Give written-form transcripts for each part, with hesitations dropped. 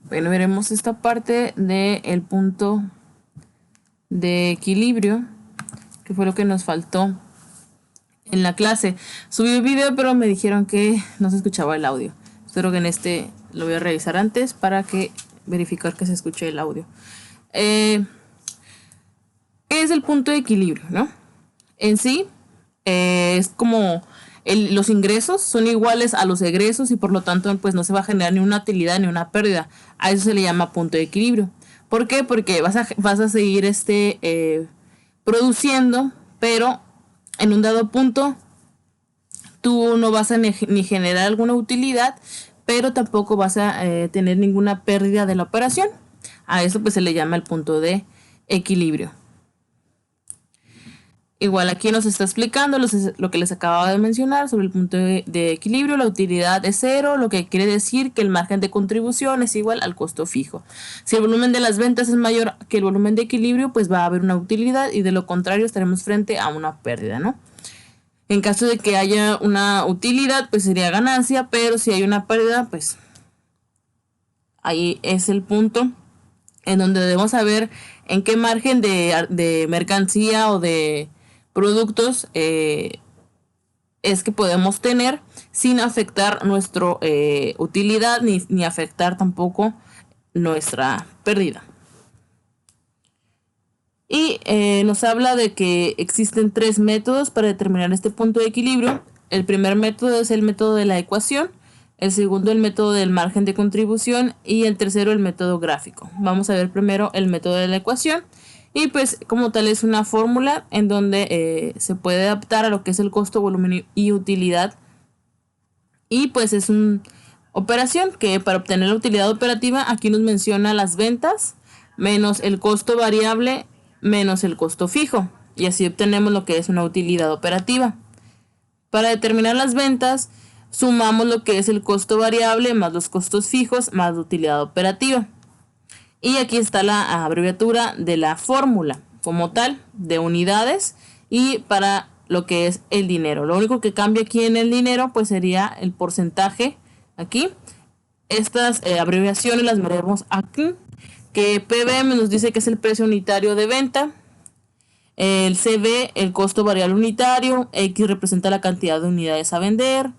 Bueno, veremos esta parte del punto de equilibrio, que fue lo que nos faltó en la clase. Subí el video, pero me dijeron que no se escuchaba el audio. Espero que en este lo voy a revisar antes para que verificar que se escuche el audio. Es el punto de equilibrio, ¿no? En sí, es como los ingresos son iguales a los egresos y por lo tanto pues no se va a generar ni una utilidad ni una pérdida. A eso se le llama punto de equilibrio. ¿Por qué? Porque vas a seguir produciendo, pero en un dado punto tú no vas a ni generar alguna utilidad, pero tampoco vas a tener ninguna pérdida de la operación. A eso pues se le llama el punto de equilibrio. Igual aquí nos está explicando lo que les acababa de mencionar sobre el punto de equilibrio. La utilidad es cero, lo que quiere decir que el margen de contribución es igual al costo fijo. Si el volumen de las ventas es mayor que el volumen de equilibrio, pues va a haber una utilidad y de lo contrario estaremos frente a una pérdida, ¿no? En caso de que haya una utilidad, pues sería ganancia, pero si hay una pérdida, pues ahí es el punto en donde debemos saber en qué margen de mercancía o de productos es que podemos tener sin afectar nuestra utilidad ni afectar tampoco nuestra pérdida. Y nos habla de que existen 3 métodos para determinar este punto de equilibrio. El primer método es el método de la ecuación, el segundo el método del margen de contribución y el tercero el método gráfico. Vamos a ver primero el método de la ecuación. Y pues como tal es una fórmula en donde se puede adaptar a lo que es el costo, volumen y utilidad. Y pues es una operación que para obtener la utilidad operativa aquí nos menciona las ventas menos el costo variable menos el costo fijo. Y así obtenemos lo que es una utilidad operativa. Para determinar las ventas sumamos lo que es el costo variable más los costos fijos más la utilidad operativa. Y aquí está la abreviatura de la fórmula como tal de unidades y para lo que es el dinero. Lo único que cambia aquí en el dinero pues sería el porcentaje aquí. Estas abreviaciones las veremos aquí. Que PBM nos dice que es el precio unitario de venta. El CB, el costo variable unitario. X representa la cantidad de unidades a vender.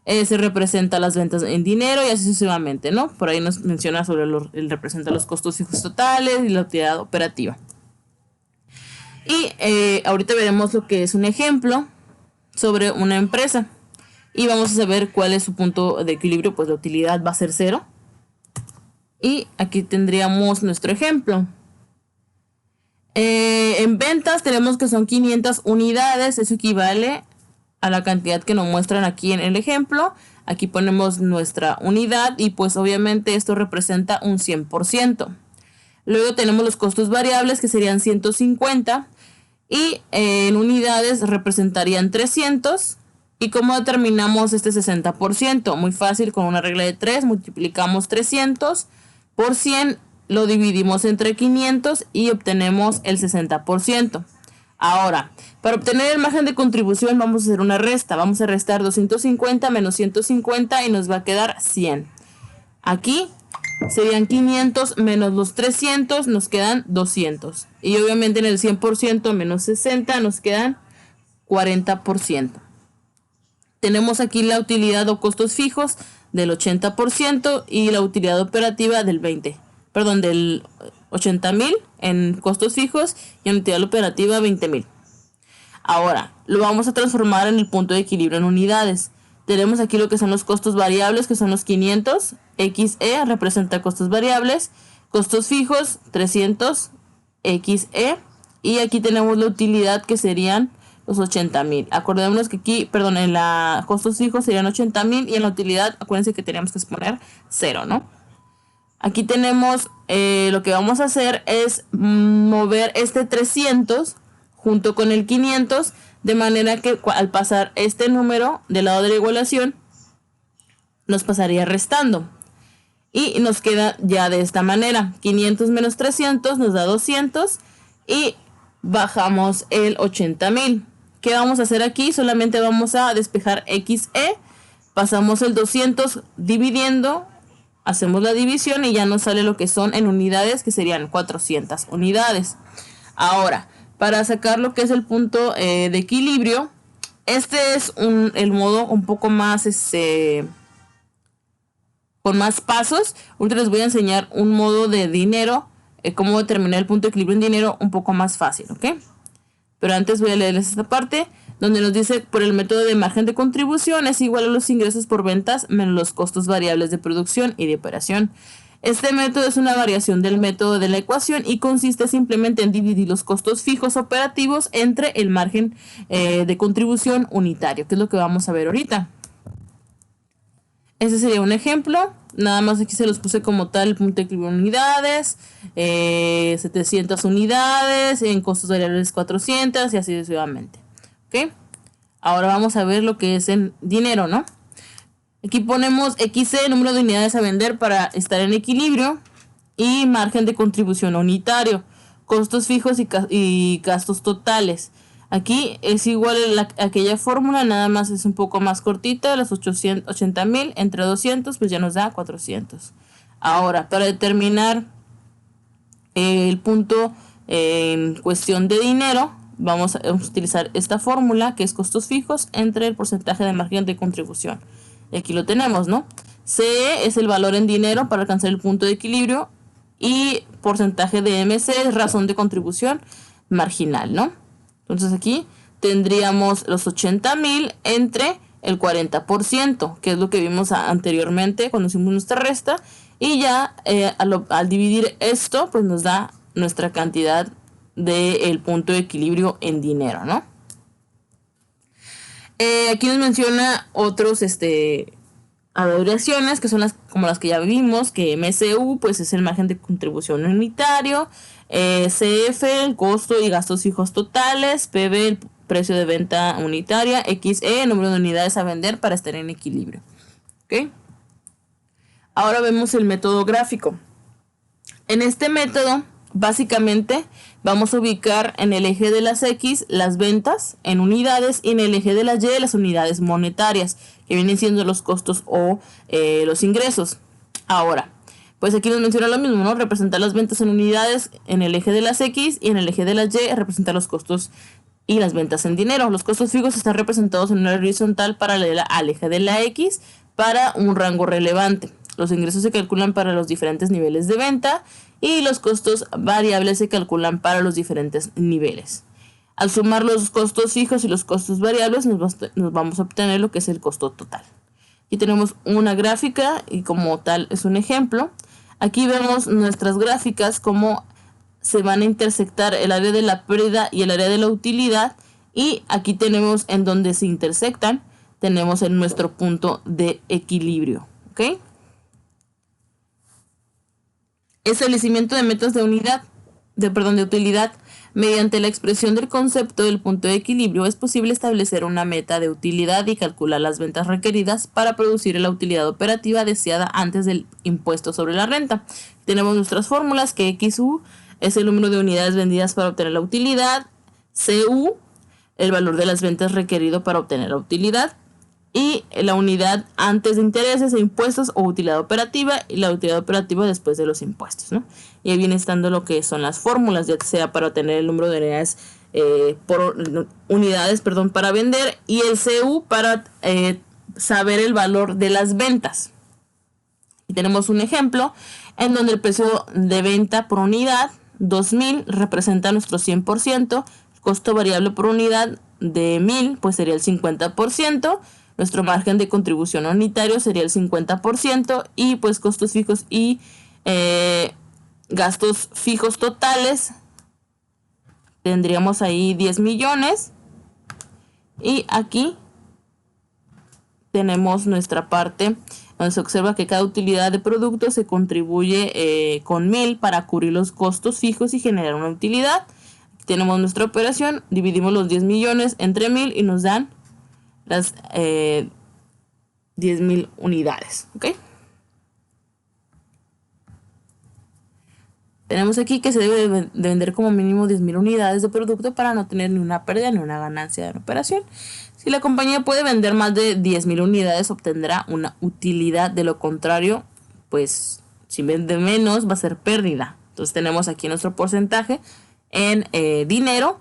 Se representa las ventas en dinero y así sucesivamente, ¿no? Por ahí nos menciona sobre el representa los costos fijos totales y la utilidad operativa. Y ahorita veremos lo que es un ejemplo sobre una empresa. Y vamos a saber cuál es su punto de equilibrio, pues la utilidad va a ser 0. Y aquí tendríamos nuestro ejemplo. En ventas tenemos que son 500 unidades, eso equivale a la cantidad que nos muestran aquí en el ejemplo. Aquí ponemos nuestra unidad y pues obviamente esto representa un 100%. Luego tenemos los costos variables que serían 150 y en unidades representarían 300. ¿Y cómo determinamos este 60%? Muy fácil, con una regla de 3 multiplicamos 300 por 100, lo dividimos entre 500 y obtenemos el 60%. Ahora, para obtener el margen de contribución vamos a hacer una resta. Vamos a restar 250 menos 150 y nos va a quedar 100. Aquí serían 500 menos los 300, nos quedan 200. Y obviamente en el 100% menos 60 nos quedan 40%. Tenemos aquí la utilidad o costos fijos del 80% y la utilidad operativa del 80,000 en costos fijos y en utilidad operativa 20,000. Ahora, lo vamos a transformar en el punto de equilibrio en unidades. Tenemos aquí lo que son los costos variables, que son los 500. XE representa costos variables. Costos fijos, 300. XE. Y aquí tenemos la utilidad, que serían los 80,000. Acordémonos que aquí, en la costos fijos serían 80,000 y en la utilidad, acuérdense que teníamos que poner 0, ¿no? Aquí tenemos, lo que vamos a hacer es mover este 300 junto con el 500, de manera que al pasar este número del lado de la igualación, nos pasaría restando. Y nos queda ya de esta manera. 500 menos 300 nos da 200 y bajamos el 80,000. ¿Qué vamos a hacer aquí? Solamente vamos a despejar XE. Pasamos el 200 dividiendo Hacemos la división y ya nos sale lo que son en unidades, que serían 400 unidades. Ahora, para sacar lo que es el punto de equilibrio, este es el modo un poco más, con más pasos. Ahorita les voy a enseñar un modo de dinero, cómo determinar el punto de equilibrio en dinero un poco más fácil, ¿ok? Pero antes voy a leerles esta parte donde nos dice: por el método de margen de contribución es igual a los ingresos por ventas menos los costos variables de producción y de operación. Este método es una variación del método de la ecuación y consiste simplemente en dividir los costos fijos operativos entre el margen de contribución unitario, que es lo que vamos a ver ahorita. Este sería un ejemplo. Nada más aquí se los puse como tal: el punto de equilibrio en unidades, 700 unidades, en costos variables 400 y así sucesivamente. ¿Ok? Ahora vamos a ver lo que es en dinero, ¿no? Aquí ponemos XC, número de unidades a vender para estar en equilibrio, y margen de contribución unitario, costos fijos y gastos totales. Aquí es igual a aquella fórmula, nada más es un poco más cortita, las 80,000 entre 200, pues ya nos da 400. Ahora, para determinar el punto en cuestión de dinero, vamos a utilizar esta fórmula, que es costos fijos entre el porcentaje de margen de contribución. Y aquí lo tenemos, ¿no? CE es el valor en dinero para alcanzar el punto de equilibrio, y porcentaje de MC es razón de contribución marginal, ¿no? Entonces aquí tendríamos los 80,000 entre el 40%, que es lo que vimos anteriormente cuando hicimos nuestra resta, y ya al dividir esto, pues nos da nuestra cantidad del punto de equilibrio en dinero, ¿no? Aquí nos menciona otros abreviaciones, que son como las que ya vimos, que MCU pues es el margen de contribución unitario, CF el costo y gastos fijos totales, PB el precio de venta unitaria, XE el número de unidades a vender para estar en equilibrio. ¿Okay? Ahora vemos el método gráfico. En este método básicamente vamos a ubicar en el eje de las X las ventas en unidades y en el eje de las Y las unidades monetarias, que vienen siendo los costos o los ingresos. Ahora, pues aquí nos menciona lo mismo, ¿no? Representar las ventas en unidades en el eje de las X, y en el eje de las Y representar los costos y las ventas en dinero. Los costos fijos están representados en una horizontal paralela al eje de la X para un rango relevante. Los ingresos se calculan para los diferentes niveles de venta y los costos variables se calculan para los diferentes niveles. Al sumar los costos fijos y los costos variables nos vamos a obtener lo que es el costo total. Aquí tenemos una gráfica y como tal es un ejemplo. Aquí vemos nuestras gráficas, cómo se van a intersectar el área de la pérdida y el área de la utilidad, y aquí tenemos en donde se intersectan, tenemos en nuestro punto de equilibrio. ¿Ok? Establecimiento de metas de utilidad. Mediante la expresión del concepto del punto de equilibrio es posible establecer una meta de utilidad y calcular las ventas requeridas para producir la utilidad operativa deseada antes del impuesto sobre la renta. Tenemos nuestras fórmulas, que XU es el número de unidades vendidas para obtener la utilidad, CU el valor de las ventas requerido para obtener la utilidad, y la unidad antes de intereses e impuestos o utilidad operativa, y la utilidad operativa después de los impuestos, ¿no? Y ahí viene estando lo que son las fórmulas, ya sea para obtener el número de unidades para vender, y el CU para saber el valor de las ventas. Y tenemos un ejemplo en donde el precio de venta por unidad 2,000 representa nuestro 100%, el costo variable por unidad de 1,000 pues sería el 50%, nuestro margen de contribución unitario sería el 50%, y pues costos fijos y gastos fijos totales tendríamos ahí 10 millones, y aquí tenemos nuestra parte donde se observa que cada utilidad de producto se contribuye con 1,000 para cubrir los costos fijos y generar una utilidad. Aquí tenemos nuestra operación, dividimos los 10 millones entre 1,000 y nos dan las 10,000 unidades. ¿Ok? Tenemos aquí que se debe de vender como mínimo 10,000 unidades de producto para no tener ni una pérdida ni una ganancia de la operación. Si la compañía puede vender más de 10,000 unidades, obtendrá una utilidad. De lo contrario, pues si vende menos va a ser pérdida. Entonces tenemos aquí nuestro porcentaje en dinero.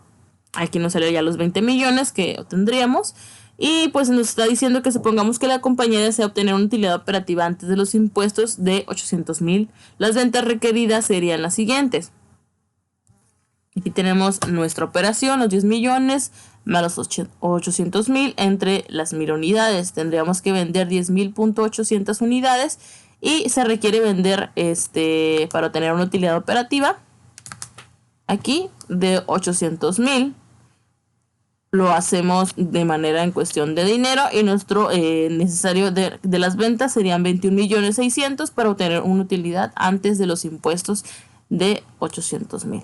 Aquí nos salió ya los 20 millones que obtendríamos. Y pues nos está diciendo que supongamos que la compañía desea obtener una utilidad operativa antes de los impuestos de 800,000. Las ventas requeridas serían las siguientes. Aquí tenemos nuestra operación, los 10 millones más los 800,000 entre las 1000 unidades. Tendríamos que vender 10,800 unidades y se requiere vender para obtener una utilidad operativa aquí de 800,000. Lo hacemos de manera en cuestión de dinero y nuestro necesario de las ventas serían 21,600,000 para obtener una utilidad antes de los impuestos de 800,000.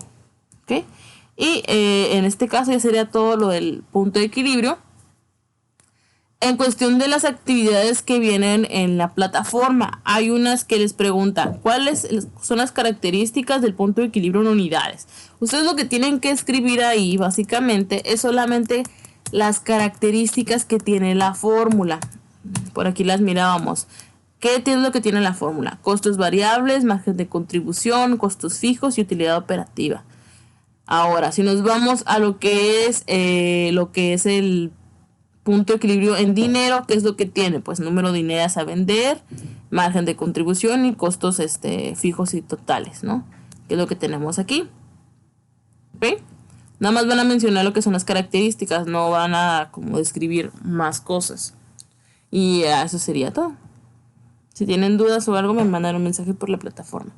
¿Okay? Y en este caso ya sería todo lo del punto de equilibrio. En cuestión de las actividades que vienen en la plataforma, hay unas que les preguntan cuáles son las características del punto de equilibrio en unidades. Ustedes lo que tienen que escribir ahí básicamente es solamente las características que tiene la fórmula. Por aquí las mirábamos. ¿Qué es lo que tiene la fórmula? Costos variables, margen de contribución, costos fijos y utilidad operativa. Ahora, si nos vamos a lo que es el punto de equilibrio en dinero, ¿qué es lo que tiene? Pues número de unidades a vender, margen de contribución y costos fijos y totales, ¿no? ¿Qué es lo que tenemos aquí? ¿Ok? Nada más van a mencionar lo que son las características, no van a como describir más cosas. Y eso sería todo. Si tienen dudas o algo, me mandan un mensaje por la plataforma.